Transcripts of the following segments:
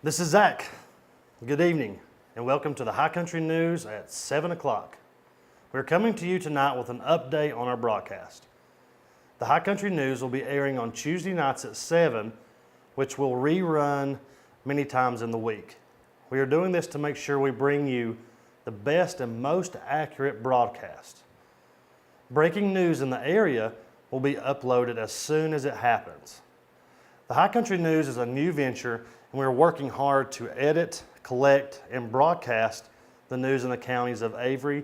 This is Zach. Good evening and welcome to the High Country News at 7 o'clock. We're coming to you tonight with an update on our broadcast. The High Country News will be airing on Tuesday nights at 7, which will rerun many times in the week. We are doing this to make sure we bring you the best and most accurate broadcast. Breaking news in the area will be uploaded as soon as it happens. The High Country News is a new venture and we're working hard to edit, collect, and broadcast the news in the counties of Avery,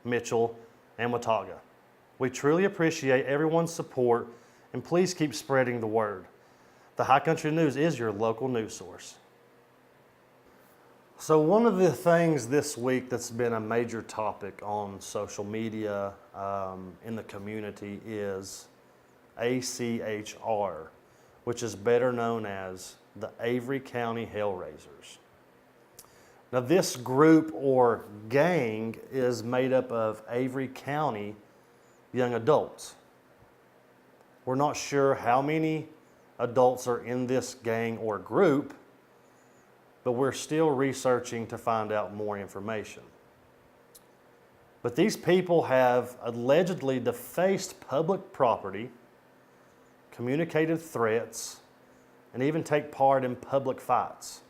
Mitchell, and Watauga. We truly appreciate everyone's support and please keep spreading the word. The High Country News is your local news source. So one of the things this week that's been a major topic on social media in the community is ACHR, which is better known as the Avery County Hellraisers. Now this group or gang is made up of Avery County young adults. We're not sure how many adults are in this gang or group, but we're still researching to find out more information. But these people have allegedly defaced public property, communicated threats, and even take part in public fights.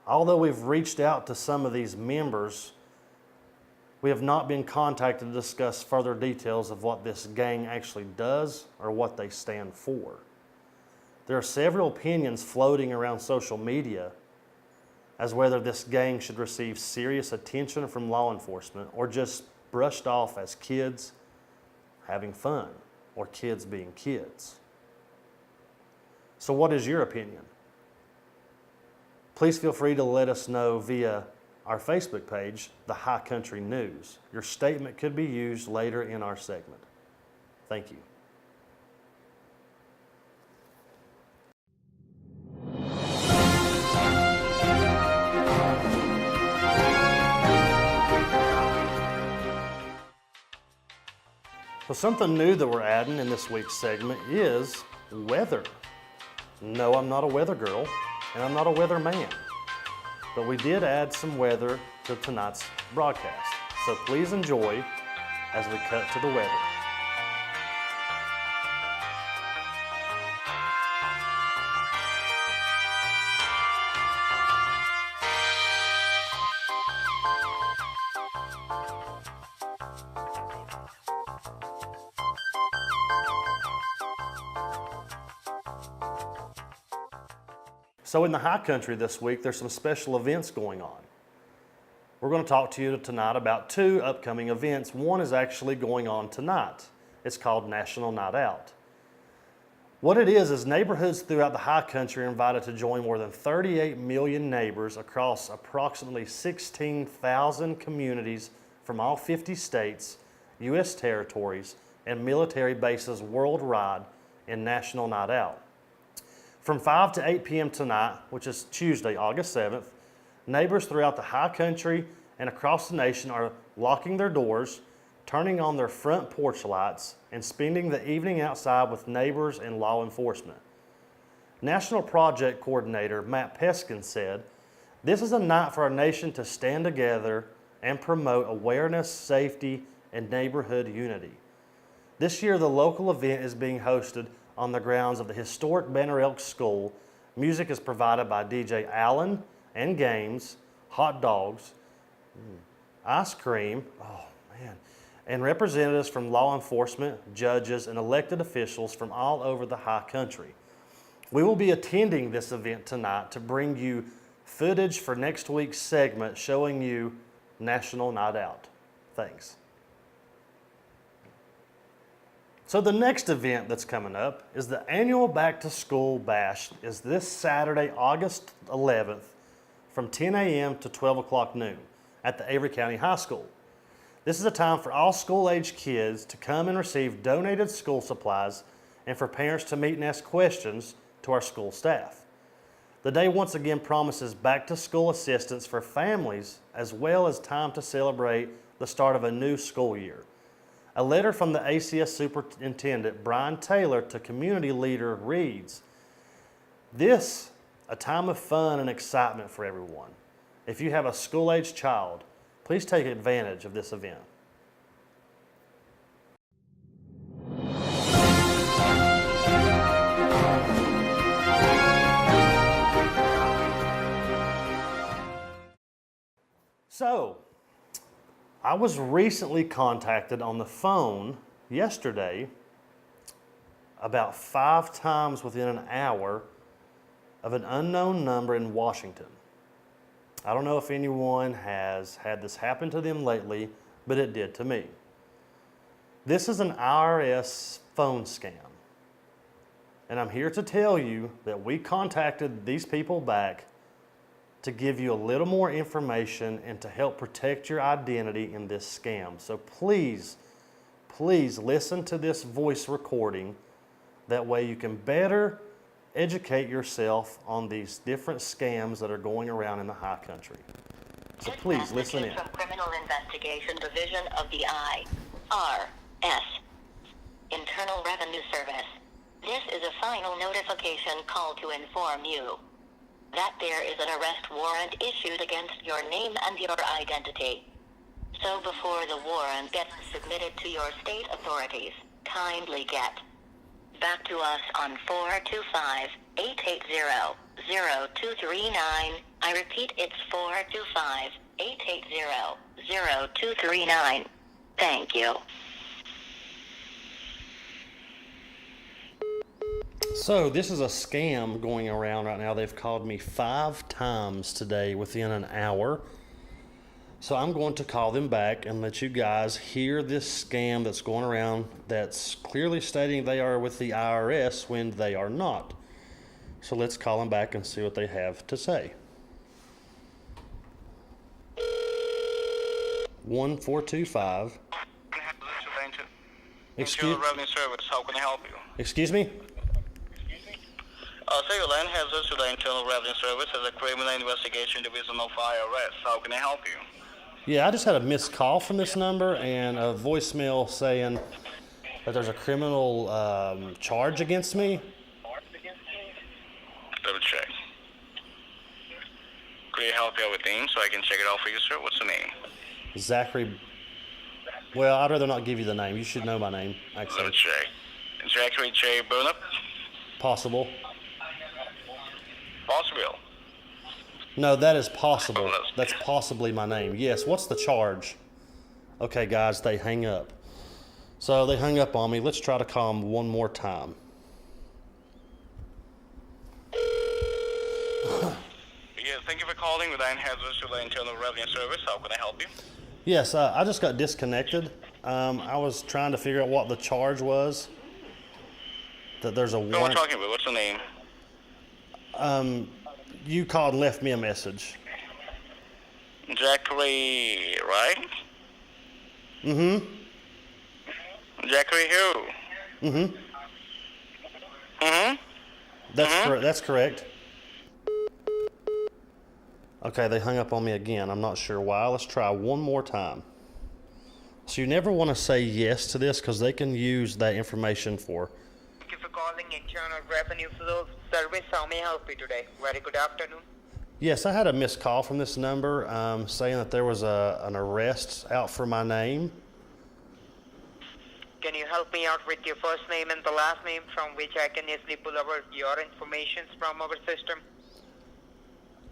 Although we've reached out to some of these members, we have not been contacted to discuss further details of what this gang actually does or what they stand for. There are several opinions floating around social media as whether this gang should receive serious attention from law enforcement or just brushed off as kids having fun or kids being kids. So what is your opinion? Please feel free to let us know via our Facebook page, The High Country News. Your statement could be used later in our segment. Thank you. So something new that we're adding in this week's segment is weather. No, I'm not a weather girl, and I'm not a weather man. But we did add some weather to tonight's broadcast. So please enjoy as we cut to the weather. So in the High Country this week, there's some special events going on. We're going to talk to you tonight about two upcoming events. One is actually going on tonight. It's called National Night Out. What it is neighborhoods throughout the High Country are invited to join more than 38 million neighbors across approximately 16,000 communities from all 50 states, U.S. territories, and military bases worldwide in National Night Out. From 5 to 8 p.m. tonight, which is Tuesday, August 7th, neighbors throughout the High Country and across the nation are locking their doors, turning on their front porch lights, and spending the evening outside with neighbors and law enforcement. National Project Coordinator Matt Peskin said, "This is a night for our nation to stand together and promote awareness, safety, and neighborhood unity." This year, the local event is being hosted on the grounds of the historic Banner Elk School. Music is provided by DJ Allen and games, hot dogs, ice cream, and representatives from law enforcement, judges, and elected officials from all over the High Country. We will be attending this event tonight to bring you footage for next week's segment showing you National Night Out. Thanks. So the next event that's coming up is the annual Back to School Bash is this Saturday, August 11th from 10 a.m. to 12 o'clock noon at the Avery County High School. This is a time for all school-age kids to come and receive donated school supplies and for parents to meet and ask questions to our school staff. The day once again promises back-to-school assistance for families as well as time to celebrate the start of a new school year. A letter from the ACS Superintendent Brian Taylor to community leader reads, "This a time of fun and excitement for everyone. If you have a school-aged child, please take advantage of this event. So, I was recently contacted on the phone yesterday about 5 times within an hour of an unknown number in Washington. I don't know if anyone has had this happen to them lately, but it did to me. This is an Irs phone scam. And I'm here to tell you that we contacted these people back to give you a little more information and to help protect your identity in this scam. So please, please listen to this voice recording. That way you can better educate yourself on these different scams that are going around in the high country. So please listen in. From Criminal Investigation Division of the IRS, Internal Revenue Service. This is a final notification call to inform you that there is an arrest warrant issued against your name and your identity. So before the warrant gets submitted to your state authorities, kindly get back to us on 425-880-0239. I repeat, it's 425-880-0239. Thank you. So this is a scam going around right now. They've called me 5 times today within an hour. So I'm going to call them back and let you guys hear this scam that's going around that's clearly stating they are with the IRS when they are not. So let's call them back and see what they have to say. 1425. Internal Revenue Service, how can I help you? Excuse me? Sir, your line has us to the Internal Revenue Service as a Criminal Investigation Division of IRS. How can I help you? Yeah, I just had a missed call from this number and a voicemail saying that there's a criminal charge against me. Let me check. Could you help me out with name so I can check it out for you, sir? What's the name? Zachary. Well, I'd rather not give you the name. You should know my name, actually. Let me check. Zachary J. Burnup? Possible. Possible. No, that is possible. That's possibly my name. Yes, what's the charge? Okay, guys, they hang up. So they hung up on me. Let's try to call them one more time. Yes, thank you for calling. The line has us to the Internal Revenue Service. How can I help you? Yes, I just got disconnected. I was trying to figure out what the charge was. That there's a warrant. Who am I talking about? What's the name? You called and left me a message. Zachary, right? Mm-hmm. Zachary who? Mm-hmm. Mm-hmm. That's correct. Okay, they hung up on me again. I'm not sure why. Let's try one more time. So you never want to say yes to this because they can use that information for. Thank you for calling Internal Revenue Service. How may I help you today? Very good afternoon. Yes, I had a missed call from this number saying that there was an arrest out for my name. Can you help me out with your first name and the last name from which I can easily pull over your information from our system?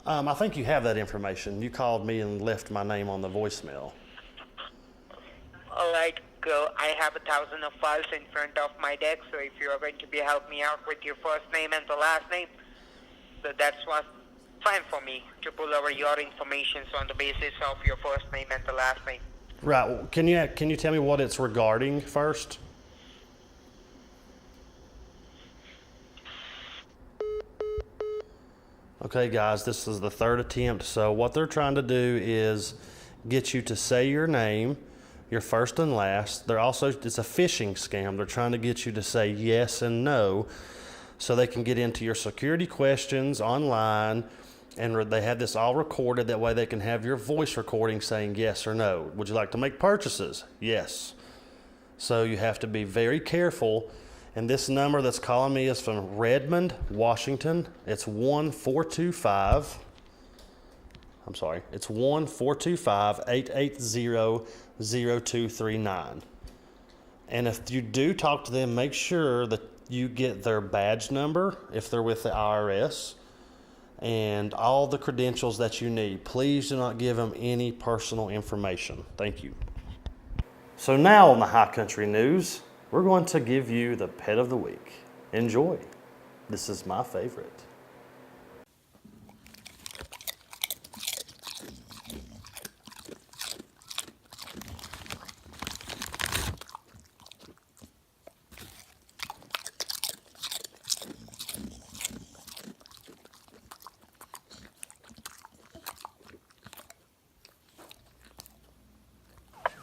I think you have that information. You called me and left my name on the voicemail. All right, go. I have 1,000 of files in front of my desk, so if you are going to be help me out with your first name and the last name, so that's what's fine for me to pull over your information on the basis of your first name and the last name. Right. Well, can you tell me what it's regarding first? Okay, guys, this is the third attempt. So what they're trying to do is get you to say your name, your first and last. It's a phishing scam. They're trying to get you to say yes and no so they can get into your security questions online, and they have this all recorded. That way they can have your voice recording saying yes or no. Would you like to make purchases? Yes. So you have to be very careful And this number that's calling me is from Redmond, Washington. It's 1-425. I'm sorry. It's 1-425-880-0239. And if you do talk to them, make sure that you get their badge number if they're with the IRS and all the credentials that you need. Please do not give them any personal information. Thank you. So now on the High Country News, we're going to give you the pet of the week. Enjoy. This is my favorite.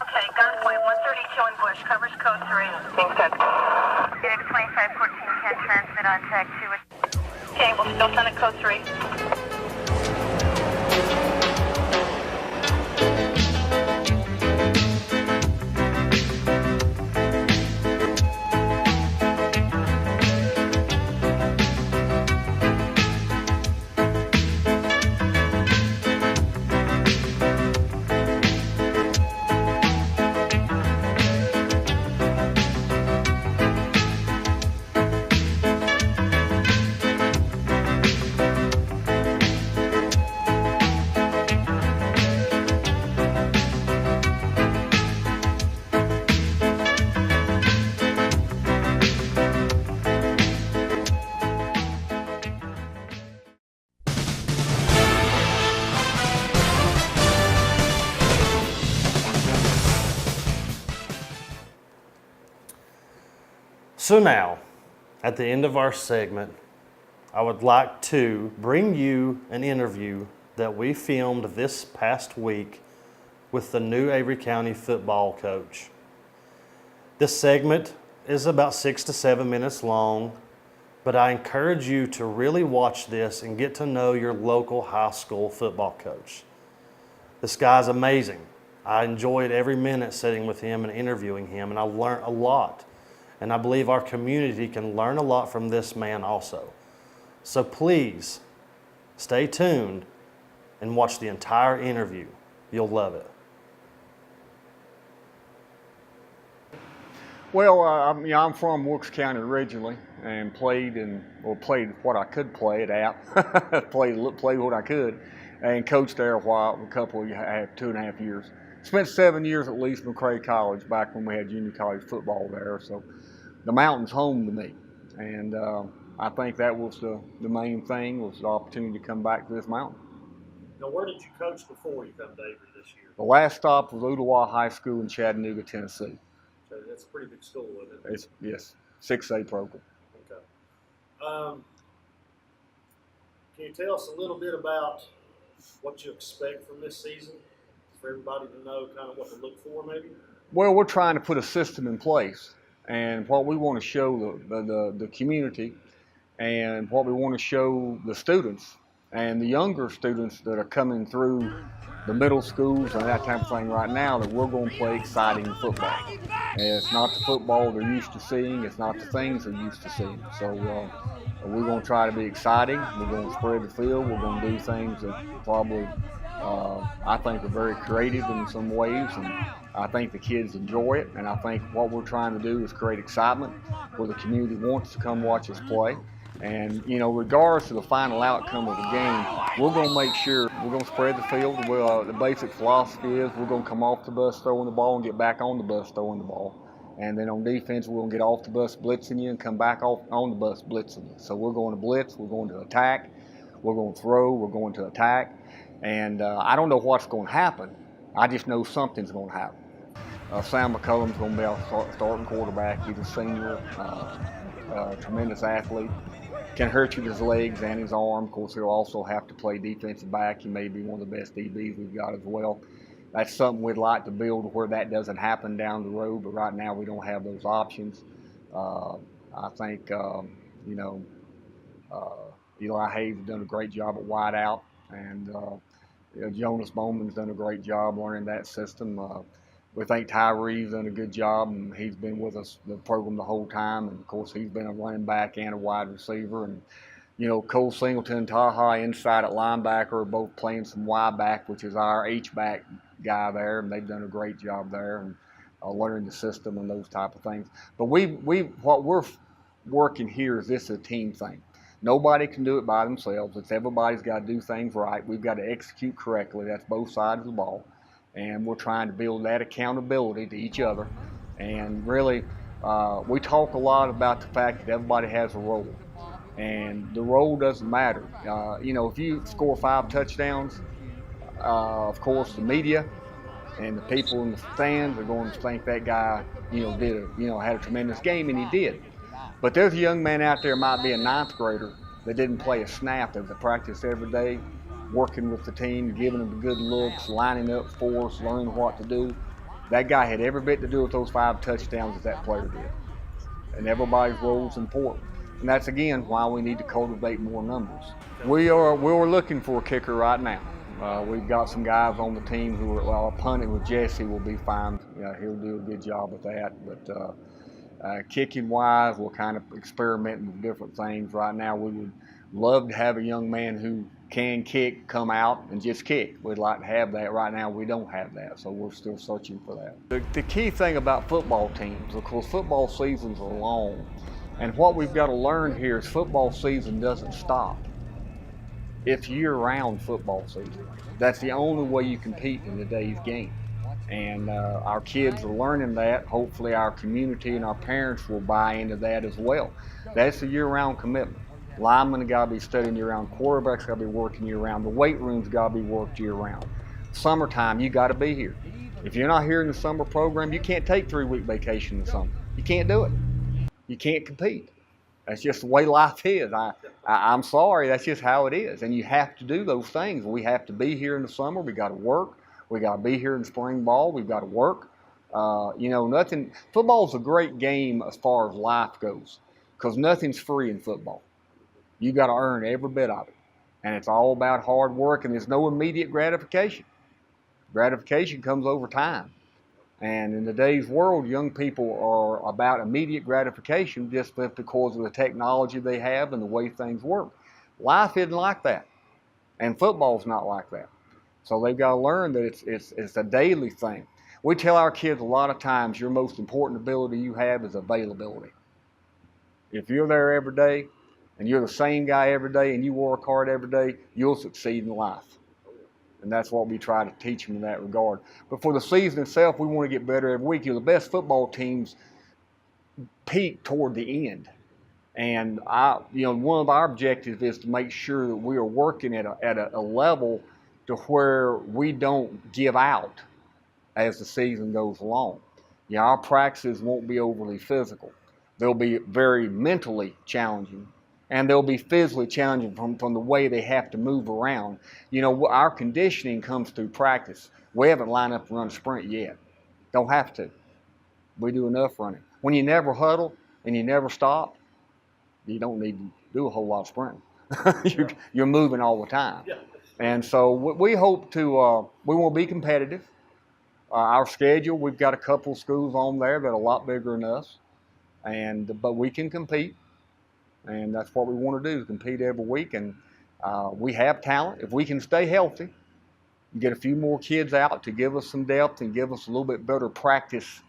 Okay, gunpoint 132 in Bush, covers code 3. Thanks, Ted. Phoenix 2514 can transmit on tag 2. Okay, we'll still send it code 3. So now, at the end of our segment, I would like to bring you an interview that we filmed this past week with the new Avery County football coach. This segment is about 6 to 7 minutes long, but I encourage you to really watch this and get to know your local high school football coach. This guy's amazing. I enjoyed every minute sitting with him and interviewing him, and I learned a lot. And I believe our community can learn a lot from this man also. So please, stay tuned and watch the entire interview. You'll love it. Well, I'm from Wilkes County originally, and played what I could play at App, played what I could, and coached there a while, a couple of 2.5 years. Spent 7 years at least in McCray College back when we had junior college football there. So the mountain's home to me, and I think that was the main thing, was the opportunity to come back to this mountain. Now, where did you coach before you come to Avery this year? The last stop was Ooltewah High School in Chattanooga, Tennessee. So that's a pretty big school, isn't it? It's, yes, 6A program. Okay. Can you tell us a little bit about what you expect from this season, for everybody to know kind of what to look for, maybe? Well, we're trying to put a system in place, and what we want to show the community, and what we want to show the students and the younger students that are coming through the middle schools and that type of thing right now, that we're going to play exciting football. And it's not the football they're used to seeing, it's not the things they're used to seeing. So we're going to try to be exciting, we're going to spread the field, we're going to do things that probably I think are very creative in some ways, and I think the kids enjoy it, and I think what we're trying to do is create excitement where the community wants to come watch us play. And, you know, regardless of the final outcome of the game, we're going to make sure we're going to spread the field. The basic philosophy is we're going to come off the bus throwing the ball and get back on the bus throwing the ball. And then on defense, we're going to get off the bus blitzing you and come back off on the bus blitzing you. So we're going to blitz, we're going to attack, we're going to throw, we're going to attack. And I don't know what's going to happen. I just know something's going to happen. Sam McCullum's going to be our starting quarterback. He's a senior, tremendous athlete. Can hurt you with his legs and his arm. Of course, he'll also have to play defensive back. He may be one of the best DBs we've got as well. That's something we'd like to build where that doesn't happen down the road, but right now we don't have those options. I think, Eli Hayes has done a great job at wideout, and Jonas Bowman's done a great job learning that system. we think Tyree's done a good job, and he's been with us the program the whole time. And of course, he's been a running back and a wide receiver. And Cole Singleton and Taha inside at linebacker are both playing some Y-back, which is our H-back guy there, and they've done a great job there and learning the system and those type of things. But what we're working here is this is a team thing. Nobody can do it by themselves. It's everybody's got to do things right. We've got to execute correctly. That's both sides of the ball. And we're trying to build that accountability to each other. And really, we talk a lot about the fact that everybody has a role. And the role doesn't matter. If you score 5 touchdowns, of course, the media and the people in the stands are going to think that guy, had a tremendous game, and he did. But there's a young man out there, might be a 9th grader, that didn't play a snap at the practice every day, working with the team, giving them the good looks, lining up for us, learning what to do. That guy had every bit to do with those 5 touchdowns that that player did. And everybody's role is important. And that's, again, why we need to cultivate more numbers. We're looking for a kicker right now. We've got some guys on the team who are, punting with Jesse will be fine. He'll do a good job with that. But kicking-wise, we're kind of experimenting with different things right now. We would love to have a young man who can kick, come out and just kick. We'd like to have that. Right now, we don't have that, so we're still searching for that. The key thing about football teams, of course, football seasons are long, and what we've got to learn here is football season doesn't stop. It's year-round football season. That's the only way you compete in today's game. And our kids are learning that. Hopefully our community and our parents will buy into that as well. That's a year-round commitment. Linemen got to be studying year-round. Quarterbacks got to be working year-round. The weight room's got to be worked year-round. Summertime, you got to be here. If you're not here in the summer program, you can't take 3-week vacation in the summer. You can't do it. You can't compete. That's just the way life is. I'm sorry, that's just how it is. And you have to do those things. We have to be here in the summer. We got to work. We got to be here in spring ball. We've got to work. Football's a great game as far as life goes, because nothing's free in football. You got to earn every bit of it. And it's all about hard work, and there's no immediate gratification. Gratification comes over time. And in today's world, young people are about immediate gratification just because of the technology they have and the way things work. Life isn't like that. And football's not like that. So they've got to learn that it's a daily thing. We tell our kids a lot of times your most important ability you have is availability. If you're there every day and you're the same guy every day and you work hard every day, you'll succeed in life. And that's what we try to teach them in that regard. But for the season itself, we want to get better every week. The best football teams peak toward the end. And one of our objectives is to make sure that we are working at a level to where we don't give out as the season goes along. Our practices won't be overly physical. They'll be very mentally challenging, and they'll be physically challenging from the way they have to move around. Our conditioning comes through practice. We haven't lined up to run a sprint yet. Don't have to. We do enough running. When you never huddle and you never stop, you don't need to do a whole lot of sprinting. You're moving all the time. Yeah. And so we hope to, we want to be competitive. Our schedule, we've got a couple schools on there that are a lot bigger than us, but we can compete. And that's what we want to do, is compete every week. And we have talent. If we can stay healthy, get a few more kids out to give us some depth and give us a little bit better practice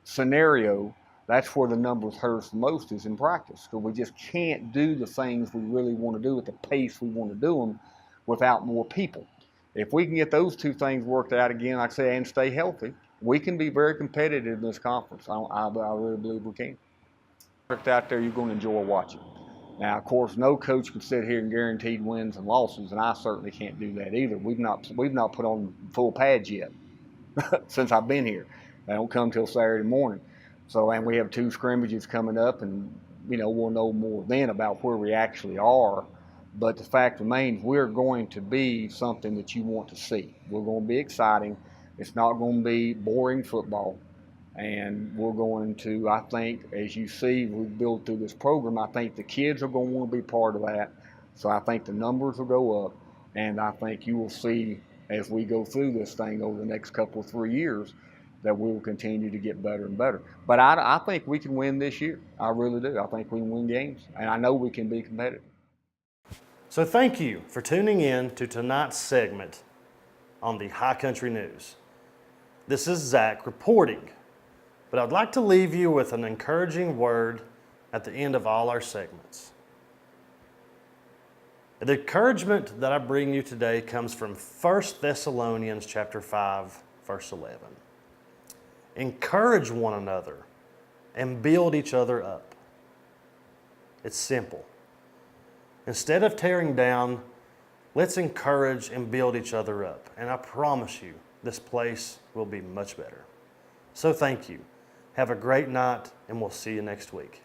scenario, that's where the numbers hurt us the most, is in practice. Because we just can't do the things we really want to do at the pace we want to do them without more people. If we can get those two things worked out again, like I say, and stay healthy, we can be very competitive in this conference. I really believe we can. Out there you're going to enjoy watching. Now, of course, no coach can sit here and guarantee wins and losses, and I certainly can't do that either. We've not put on full pads yet since I've been here. They don't come till Saturday morning. So, and we have 2 scrimmages coming up, and we'll know more then about where we actually are. But the fact remains, we're going to be something that you want to see. We're going to be exciting. It's not going to be boring football. And we're going to, I think, as you see, we've built through this program, I think the kids are going to want to be part of that. So I think the numbers will go up. And I think you will see, as we go through this thing over the next couple of 3 years, that we will continue to get better and better. But I think we can win this year. I really do. I think we can win games, and I know we can be competitive. So thank you for tuning in to tonight's segment on the High Country News. This is Zach reporting, but I'd like to leave you with an encouraging word at the end of all our segments. The encouragement that I bring you today comes from 1 Thessalonians chapter 5, verse 11. Encourage one another and build each other up. It's simple. Instead of tearing down, let's encourage and build each other up. And I promise you, this place will be much better. So thank you. Have a great night, and we'll see you next week.